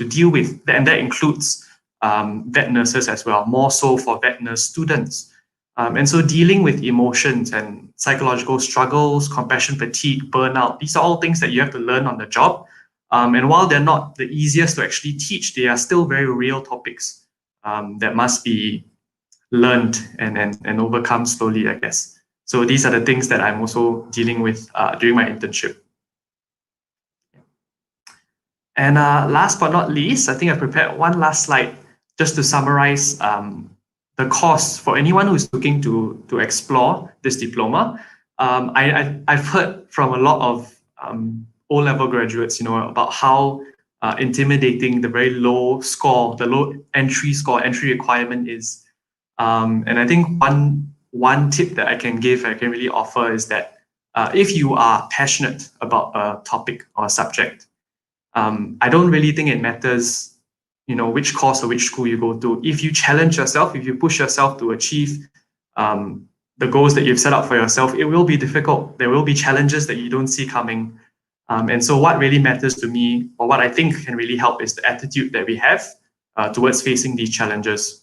deal with, and that includes vet nurses as well, more so for vet nurse students. And so dealing with emotions and psychological struggles, compassion fatigue, burnout, these are all things that you have to learn on the job. And while they're not the easiest to actually teach, they are still very real topics that must be learned and overcome slowly, I guess. So these are the things that I'm also dealing with during my internship. And last but not least, I think I prepared one last slide just to summarize the costs for anyone who's looking to explore this diploma. I've heard from a lot of O-level graduates, about how intimidating the very low score, the low entry requirement is. And I think one tip that I can really offer is that if you are passionate about a topic or a subject, I don't really think it matters, which course or which school you go to. If you challenge yourself, if you push yourself to achieve the goals that you've set up for yourself, it will be difficult. There will be challenges that you don't see coming. And so what really matters to me, or what I think can really help, is the attitude that we have towards facing these challenges.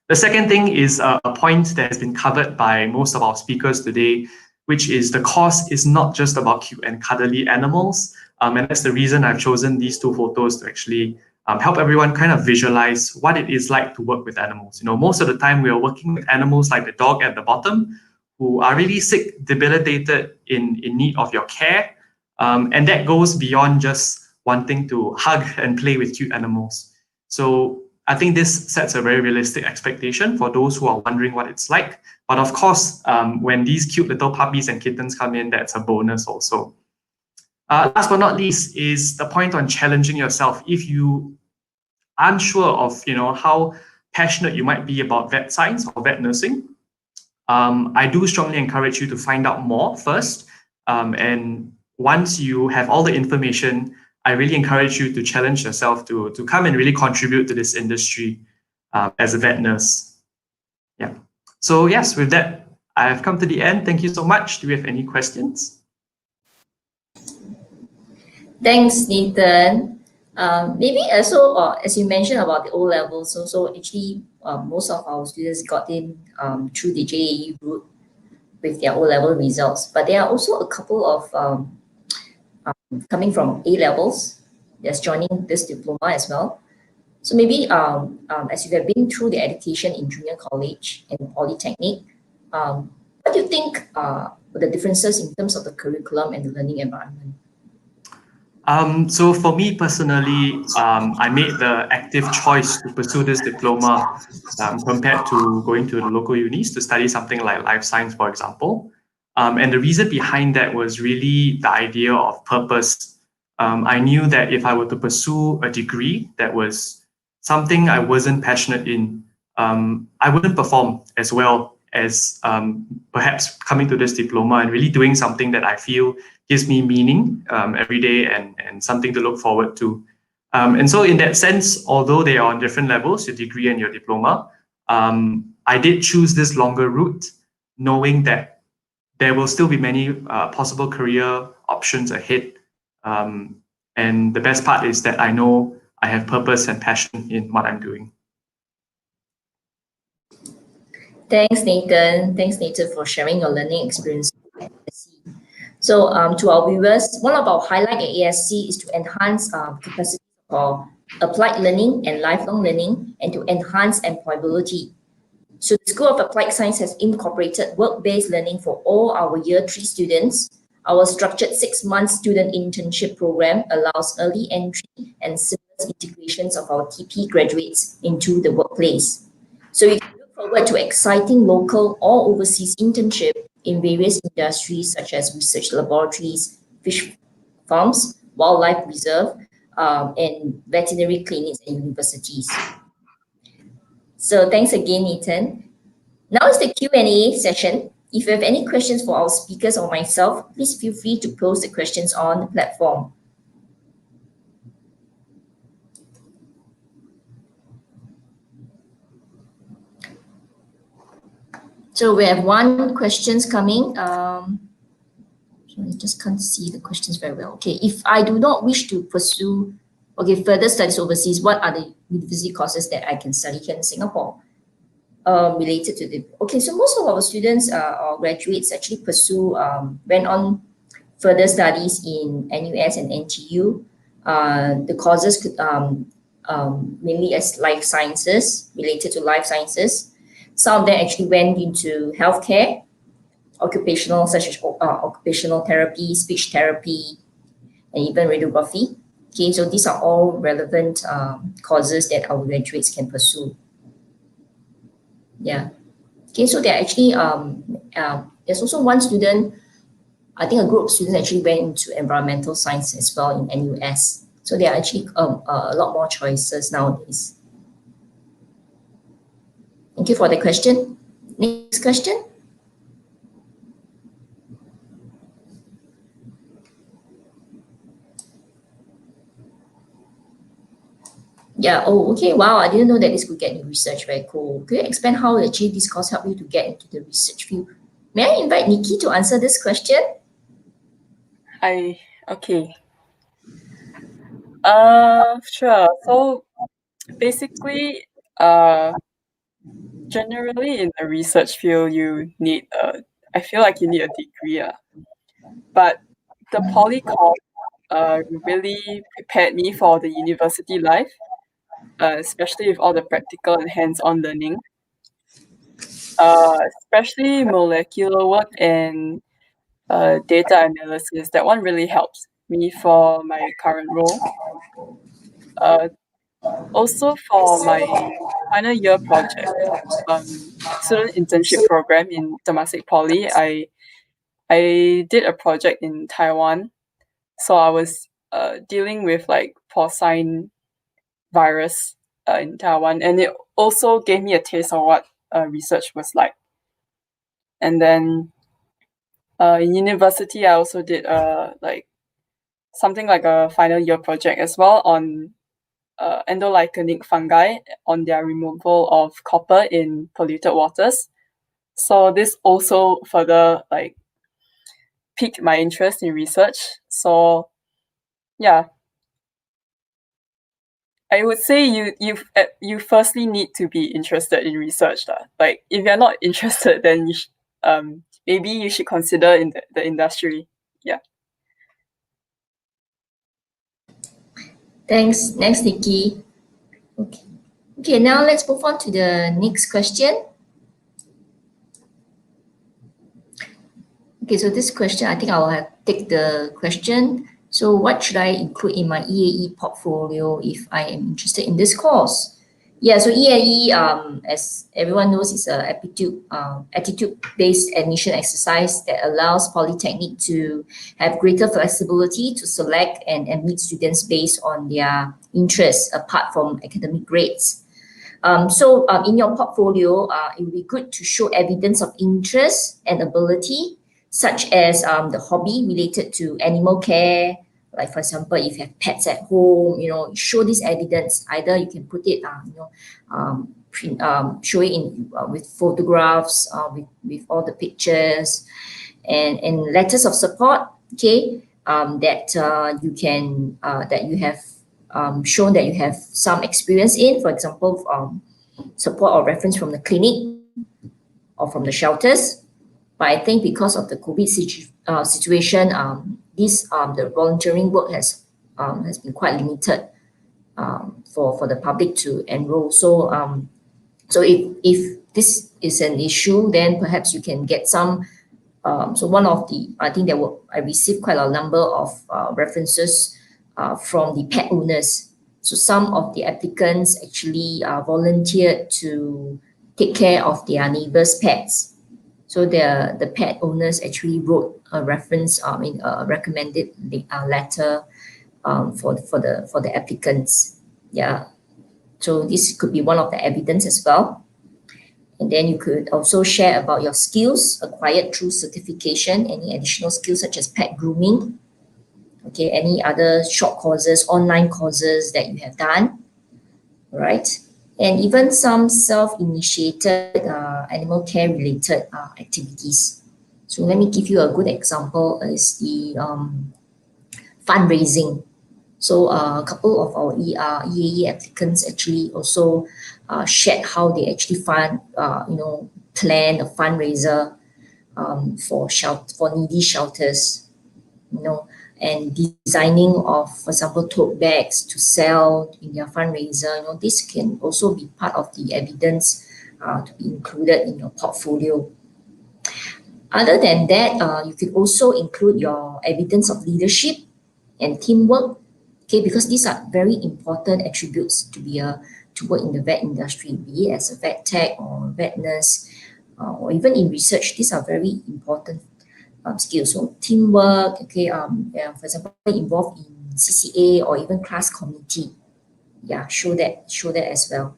The second thing is a point that has been covered by most of our speakers today, which is the course is not just about cute and cuddly animals. And that's the reason I've chosen these two photos to actually help everyone kind of visualize what it is like to work with animals. Most of the time we are working with animals like the dog at the bottom, who are really sick, debilitated, in need of your care. And that goes beyond just wanting to hug and play with cute animals. So I think this sets a very realistic expectation for those who are wondering what it's like. But of course, when these cute little puppies and kittens come in, that's a bonus also. Last but not least is the point on challenging yourself. If you aren't sure of how passionate you might be about vet science or vet nursing, I do strongly encourage you to find out more first. And once you have all the information, I really encourage you to challenge yourself to come and really contribute to this industry as a vet nurse. Yeah. So yes, with that, I have come to the end. Thank you so much. Do we have any questions? Thanks, Nathan. Maybe also, as you mentioned about the O-levels, so actually most of our students got in through the JAE route with their O-level results. But there are also a couple of coming from A-levels that's joining this diploma as well. So maybe as you have been through the education in junior college and polytechnic, what do you think are the differences in terms of the curriculum and the learning environment? So for me personally, I made the active choice to pursue this diploma compared to going to the local unis to study something like life science, for example. And the reason behind that was really the idea of purpose. I knew that if I were to pursue a degree that was something I wasn't passionate in, I wouldn't perform as well as perhaps coming to this diploma and really doing something that I feel gives me meaning every day and something to look forward to. And so in that sense, although they are on different levels, your degree and your diploma, I did choose this longer route, knowing that there will still be many possible career options ahead. And the best part is that I know I have purpose and passion in what I'm doing. Thanks, Nathan. Thanks, Nathan, for sharing your learning experience at ASC. So to our viewers, one of our highlights at ASC is to enhance capacity for applied learning and lifelong learning and to enhance employability. So the School of Applied Science has incorporated work-based learning for all our Year 3 students. Our structured 6-month student internship program allows early entry and seamless integrations of our TP graduates into the workplace. So you can look forward to exciting local or overseas internship in various industries such as research laboratories, fish farms, wildlife reserve, and veterinary clinics and universities. So thanks again, Nathan. Now is the Q&A session. If you have any questions for our speakers or myself, please feel free to post the questions on the platform. So we have one questions coming. I just can't see the questions very well. Okay, if I do not wish to pursue further studies overseas, what are the university courses that I can study here in Singapore? Related to the so most of our students or graduates actually went on further studies in NUS and NTU. The courses could mainly as life sciences, related to life sciences. Some of them actually went into healthcare, occupational, such as occupational therapy, speech therapy, and even radiography. Okay, so these are all relevant courses that our graduates can pursue. Yeah. Okay, so there are actually there's also one student, I think a group of students actually went into environmental science as well in NUS. So there are actually a lot more choices nowadays. Thank you for the question. Next question. Yeah, oh, okay, wow, I didn't know that this could get into research, very cool. Could you expand how actually this course helped you to get into the research field? May I invite Nikki to answer this question? Okay. Sure. So basically, generally in the research field, you need I feel like you need a degree. But the poly course really prepared me for the university life, especially with all the practical and hands-on learning. Especially molecular work and data analysis. That one really helps me for my current role. Also for my final year project, student internship program in Temasek Poly, I did a project in Taiwan. So I was dealing with like porcine virus in Taiwan, and it also gave me a taste of what research was like. And then in university, I also did like something like a final year project as well on endolyconic fungi on their removal of copper in polluted waters. So this also further like piqued my interest in research. So yeah, I would say you firstly need to be interested in research. Like if you're not interested, then maybe you should consider in the industry. Yeah. Thanks, Nikki. Okay. Okay, now let's move on to the next question. Okay, so this question, I think I will take the question. So what should I include in my EAE portfolio if I am interested in this course? Yeah, so EAE, as everyone knows, is a attitude-based admission exercise that allows Polytechnic to have greater flexibility to select and admit students based on their interests apart from academic grades. So in your portfolio, it would be good to show evidence of interest and ability, such as the hobby related to animal care. Like for example, if you have pets at home, show this evidence. Either you can put it, show it in with photographs, with all the pictures, and letters of support. Okay, that you can that you have shown that you have some experience in. For example, support or reference from the clinic or from the shelters. But I think because of the COVID situation, the volunteering work has been quite limited for the public to enroll. So so if this is an issue, then perhaps you can get some. So one of the I received quite a number of references from the pet owners. So some of the applicants actually volunteered to take care of their neighbors' pets. So the pet owners actually wrote a reference in a recommended letter for the applicants. Yeah. So this could be one of the evidence as well. And then you could also share about your skills acquired through certification, any additional skills such as pet grooming. Okay, any other short courses, online courses that you have done, right? And even some self-initiated animal care related activities. So let me give you a good example is the fundraising. So a couple of our EAE applicants actually also shared how they actually plan a fundraiser for needy shelters, and designing of, for example, tote bags to sell in their fundraiser. This can also be part of the evidence to be included in your portfolio. Other than that, you could also include your evidence of leadership and teamwork, okay, because these are very important attributes to work in the vet industry, be it as a vet tech or vet nurse, or even in research. These are very important skills. So teamwork, okay, for example, involved in CCA or even class committee. Yeah, show that as well.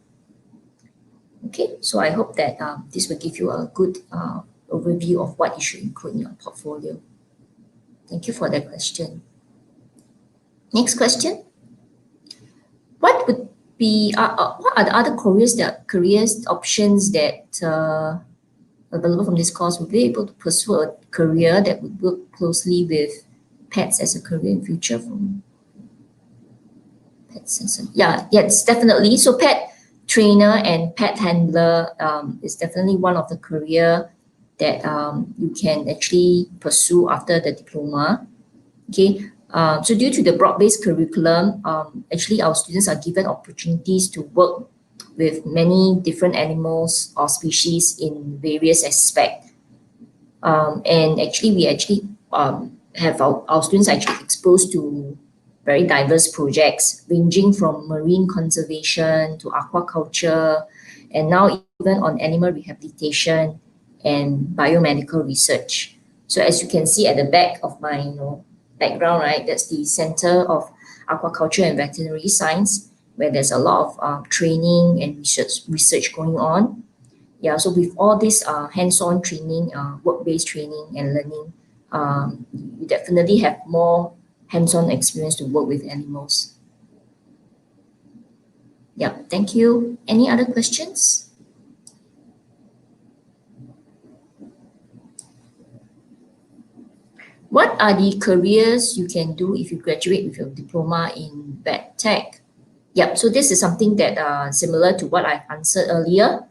Okay, so I hope that this will give you a good overview of what you should include in your portfolio. Thank you for that question. Next question. What would be what are the other careers options that available from this course? Would be able to pursue a career that would work closely with pets as a career in future? From pets, yes, definitely. So pet trainer and pet handler is definitely one of the career that you can actually pursue after the diploma. Okay. So due to the broad-based curriculum, actually our students are given opportunities to work with many different animals or species in various aspects. And actually we have our students actually exposed to very diverse projects ranging from marine conservation to aquaculture, and now even on animal rehabilitation and biomedical research. So as you can see at the back of my background, right, that's the Center of Aquaculture and Veterinary Science, where there's a lot of training and research going on. Yeah, so with all this hands-on training, work-based training and learning, you definitely have more hands-on experience to work with animals. Yeah, thank you. Any other questions? What are the careers you can do if you graduate with your diploma in vet tech? Yep, so this is something that similar to what I've answered earlier.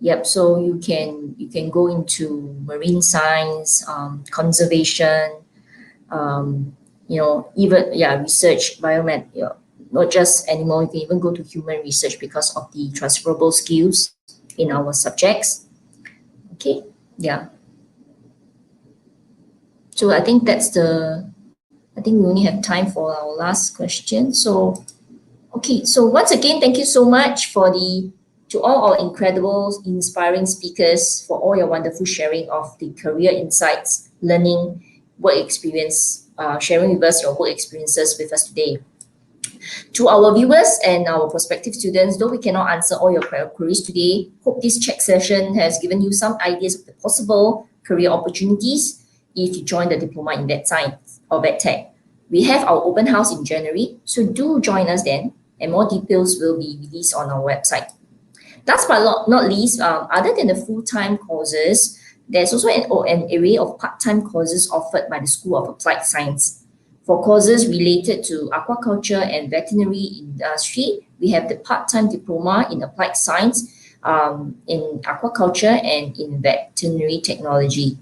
Yep, so you can go into marine science, conservation, even research, biomed, not just animal. You can even go to human research because of the transferable skills in our subjects. Okay, yeah. So I think we only have time for our last question. So, okay, so once again, thank you so much to all our incredible, inspiring speakers for all your wonderful sharing of the career insights, learning, work experience, sharing with us your work experiences with us today. To our viewers and our prospective students, though we cannot answer all your queries today, hope this chat session has given you some ideas of the possible career opportunities if you join the Diploma in Vet Science or Vet Tech. We have our open house in January, so do join us then, and more details will be released on our website. Last but not least, other than the full-time courses, there's also an array of part-time courses offered by the School of Applied Science. For courses related to aquaculture and veterinary industry, we have the part-time diploma in applied science, in aquaculture and in veterinary technology.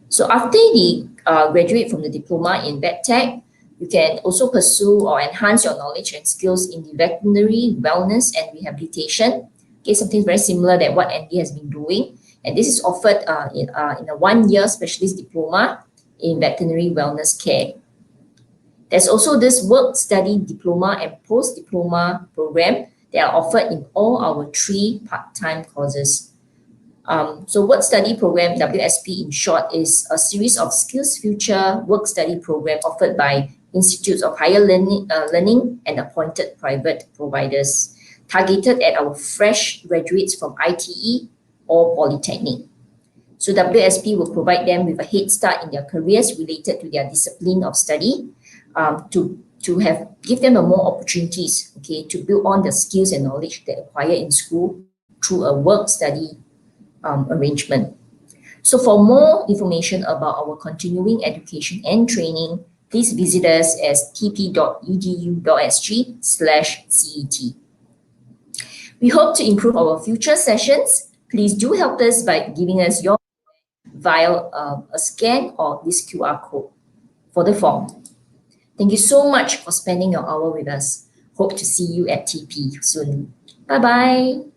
So after you graduate from the diploma in vet tech, you can also pursue or enhance your knowledge and skills in the veterinary wellness and rehabilitation. Okay, something very similar than what Andy has been doing. And this is offered in a 1-year specialist diploma in veterinary wellness care. There's also this work study diploma and post-diploma program that are offered in all our 3 part-time courses. So work study program, WSP in short, is a series of skills future work study program offered by institutes of higher learning and appointed private providers, targeted at our fresh graduates from ITE or Polytechnic. So WSP will provide them with a head start in their careers related to their discipline of study, give them more opportunities, okay, to build on the skills and knowledge they acquire in school through a work study arrangement. So for more information about our continuing education and training, please visit us as tp.edu.sg/CET. We hope to improve our future sessions. Please do help us by giving us your via a scan or this QR code for the form. Thank you so much for spending your hour with us. Hope to see you at TP soon. Bye-bye.